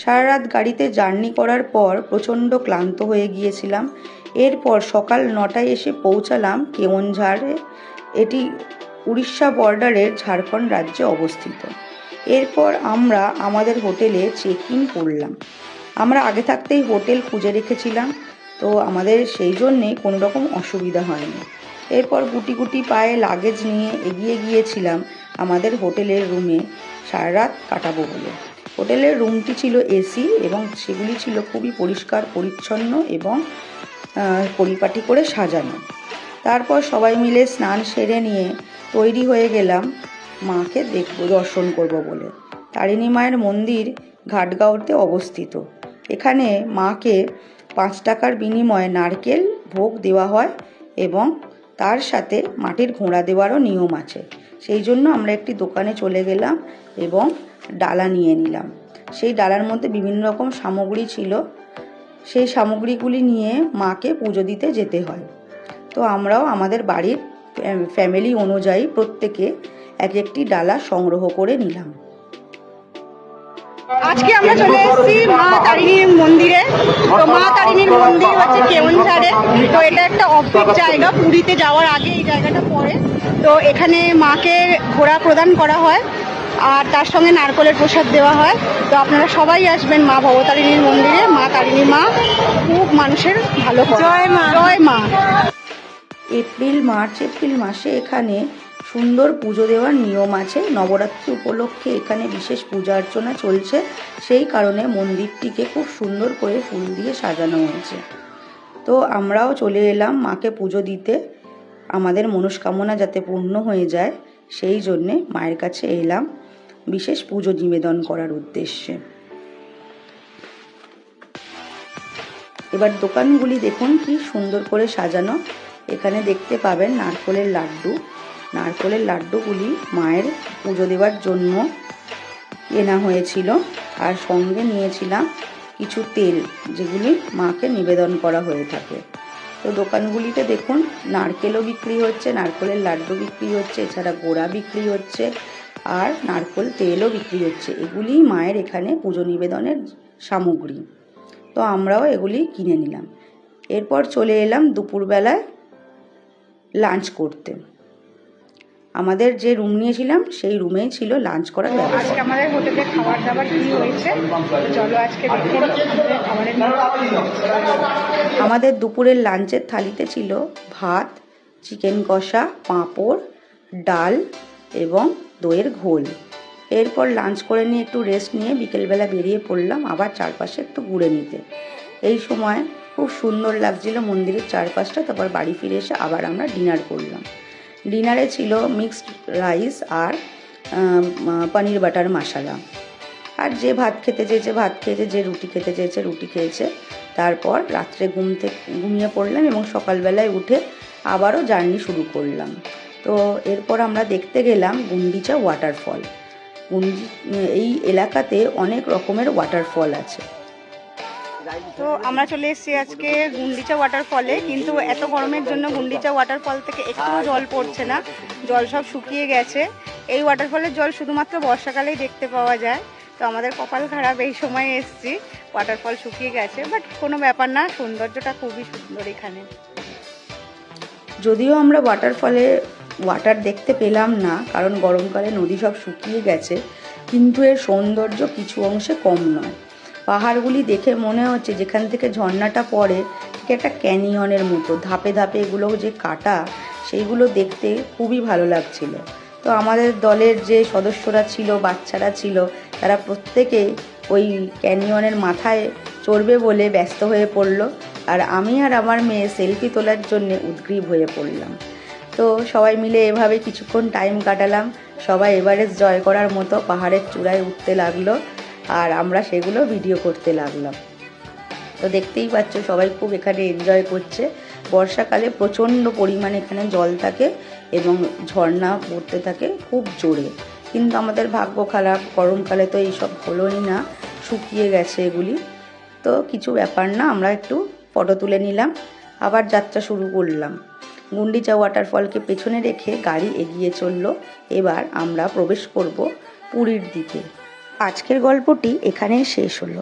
সারা রাত গাড়িতে জার্নি করার পর প্রচণ্ড ক্লান্ত হয়ে গিয়েছিলাম। এরপর সকাল 9টায় এসে পৌঁছালাম কেওনঝাড়ে। এটি উড়িষ্যা বর্ডারের ঝাড়খণ্ড রাজ্যে অবস্থিত। এরপর আমরা আমাদের হোটেলে চেক ইন করলাম। আমরা আগে থাকতেই হোটেল খুঁজে রেখেছিলাম, তো আমাদের সেই জন্যে কোনো রকম অসুবিধা হয়নি। এরপর গুটি গুটি পায়ে লাগেজ নিয়ে এগিয়ে গিয়েছিলাম আমাদের হোটেলের রুমে সারা রাত কাটাবো বলে। হোটেলের রুমটি ছিল এসি এবং সেগুলি ছিল খুবই পরিষ্কার পরিচ্ছন্ন এবং পরিপাটি করে সাজানো। তারপর সবাই মিলে স্নান সেরে নিয়ে তৈরি হয়ে গেলাম মাকে দর্শন করব বলে। তারিণী মায়ের মন্দির ঘাটগাঁওতে অবস্থিত। এখানে মাকে 5 টাকার বিনিময়ে নারকেল ভোগ দেওয়া হয় এবং তার সাথে মাটির ঘোড়া দেওয়ারও নিয়ম আছে। সেই জন্য আমরা একটি দোকানে চলে গেলাম এবং ডালা নিয়ে নিলাম। সেই ডালার মধ্যে বিভিন্ন রকম সামগ্রী ছিল। সেই সামগ্রীগুলি নিয়ে মাকে পুজো দিতে যেতে হয়। তো আমরাও আমাদের বাড়ির ফ্যামিলি অনুযায়ী প্রত্যেকে এক একটি ডালা সংগ্রহ করে নিলাম। আজকে আমরা চলে এসেছি মা তারিণীর মন্দিরে। তো মা তারিণীর মন্দির হচ্ছে কেওনঝাড়ে। তো এটা একটা অদ্ভুত জায়গা, পুরীতে যাওয়ার আগে এই জায়গাটা পড়ে। তো এখানে মাকে ঘোড়া প্রদান করা হয় আর তার সঙ্গে নারকেলের প্রসাদ দেওয়া হয়। তো আপনারা সবাই আসবেন মা ভবতারিণীর মন্দিরে। মা তারিণী মা খুব মানুষের ভালো করে। জয় মা, জয় মা। এপ্রিল মাসে এখানে সুন্দর পুজো দেওয়ার নিয়ম আছে। নবরাত্রি উপলক্ষে এখানে বিশেষ পূজা অর্চনা চলছে, সেই কারণে মন্দিরটিকে খুব সুন্দর করে ফুল দিয়ে সাজানো হয়েছে। তো আমরাও চলে এলাম মাকে পুজো দিতে, আমাদের মনস্কামনা যাতে পূর্ণ হয়ে যায় সেই জন্যে মায়ের কাছে এলাম বিশেষ পুজো নিবেদন করার উদ্দেশ্যে। এবার দোকানগুলি দেখুন কি সুন্দর করে সাজানো। এখানে দেখতে পাবেন নারকেলের লাড্ডু। নারকেলের লাড্ডুগুলি মায়ের পুজো দেওয়ার জন্য কেনা হয়েছিল, আর সঙ্গে নিয়েছিলাম কিছু তেল, যেগুলি মাকে নিবেদন করা হয়ে থাকে। তো দোকানগুলিতে দেখুন নারকেলও বিক্রি হচ্ছে, নারকেলের লাড্ডু বিক্রি হচ্ছে, এছাড়া গোড়া বিক্রি হচ্ছে আর নারকেল তেলও বিক্রি হচ্ছে। এগুলি মায়ের এখানে পুজো নিবেদনের সামগ্রী। তো আমরাও এগুলি কিনে নিলাম। এরপর চলে এলাম দুপুরবেলায় লাঞ্চ করতে। আমাদের যে রুম নিয়েছিলাম সেই রুমেই ছিল লাঞ্চ করার ব্যবস্থা। আজকে আমাদের হোটেলে খাবার দাবার কি হয়েছে চলো আজকে দেখে খাবারের। আমাদের দুপুরের লাঞ্চের থালিতে ছিল ভাত, চিকেন কষা, পাঁপড়, ডাল এবং দইয়ের ঘোল। এরপর লাঞ্চ করে নিয়ে একটু রেস্ট নিয়ে বিকেলবেলা বেরিয়ে পড়লাম আবার চারপাশে একটু ঘুরে নিতে। এই সময় খুব সুন্দর লাগছিল মন্দিরের চারপাশটা। তারপর বাড়ি ফিরে এসে আবার আমরা ডিনার করলাম। ডিনারে ছিল মিক্সড রাইস আর পনির বাটার মশলা। আর যে ভাত খেতে চেয়েছে ভাত খেয়েছে, যে রুটি খেতে চেয়েছে রুটি খেয়েছে। তারপর রাত্রে ঘুমিয়ে পড়লাম এবং সকালবেলায় উঠে আবারও জার্নি শুরু করলাম। তো এরপর আমরা দেখতে গেলাম গুন্ডিচা ওয়াটারফল। এই এলাকাতে অনেক রকমের ওয়াটারফল আছে। তো আমরা চলে এসেছি আজকে গুন্ডিচা ওয়াটারফলে, কিন্তু এত গরমের জন্য গুন্ডিচা ওয়াটারফল থেকে একটুও জল পড়ছে না, জল সব শুকিয়ে গেছে। এই ওয়াটারফলের জল শুধুমাত্র বর্ষাকালেই দেখতে পাওয়া যায়। তো আমাদের কপাল খারাপ, এই সময় এসেছি, ওয়াটারফল শুকিয়ে গেছে, বাট কোনো ব্যাপার না, সৌন্দর্যটা খুবই সুন্দর এখানে। যদিও আমরা ওয়াটারফলে ওয়াটার দেখতে পেলাম না, কারণ গরমকালে নদী সব শুকিয়ে গেছে, কিন্তু এর সৌন্দর্য কিছু অংশে কম নয়। পাহাড়গুলি দেখে মনে হচ্ছে যেখান থেকে ঝর্ণাটা পড়ে ঠিক একটা ক্যানিয়নের মতো, ধাপে ধাপে এগুলো যে কাটা, সেইগুলো দেখতে খুবই ভালো লাগছিল। তো আমাদের দলের যে সদস্যরা ছিল, বাচ্চারা ছিল, তারা প্রত্যেকে ওই ক্যানিয়নের মাথায় চড়বে বলে ব্যস্ত হয়ে পড়লো, আর আমি আর আমার মেয়ে সেলফি তোলার জন্য উদগ্রীব হয়ে পড়লাম। তো সবাই মিলে এভাবে কিছুক্ষণ টাইম কাটালাম। সবাই এভারেস্ট জয় করার মতো পাহাড়ের চূড়ায় উঠতে লাগলো, আর আমরা সেগুলো ভিডিও করতে লাগলাম। তো দেখতেই পাচ্ছ সবাই খুব এখানে এনজয় করছে। বর্ষাকালে প্রচণ্ড পরিমাণে এখানে জল থাকে এবং ঝর্ণা পড়তে থাকে খুব জোরে, কিন্তু আমাদের ভাগ্য খারাপ, গরমকালে তো এইসব হলোই না, শুকিয়ে গেছে এগুলি। তো কিছু ব্যাপার না, আমরা একটু ফটো তুলে নিলাম, আবার যাত্রা শুরু করলাম। গুন্ডিচা ওয়াটারফলকে পেছনে রেখে গাড়ি এগিয়ে চলল। এবার আমরা প্রবেশ করব পুরীর দিকে। আজকের গল্পটি এখানেই শেষ হলো।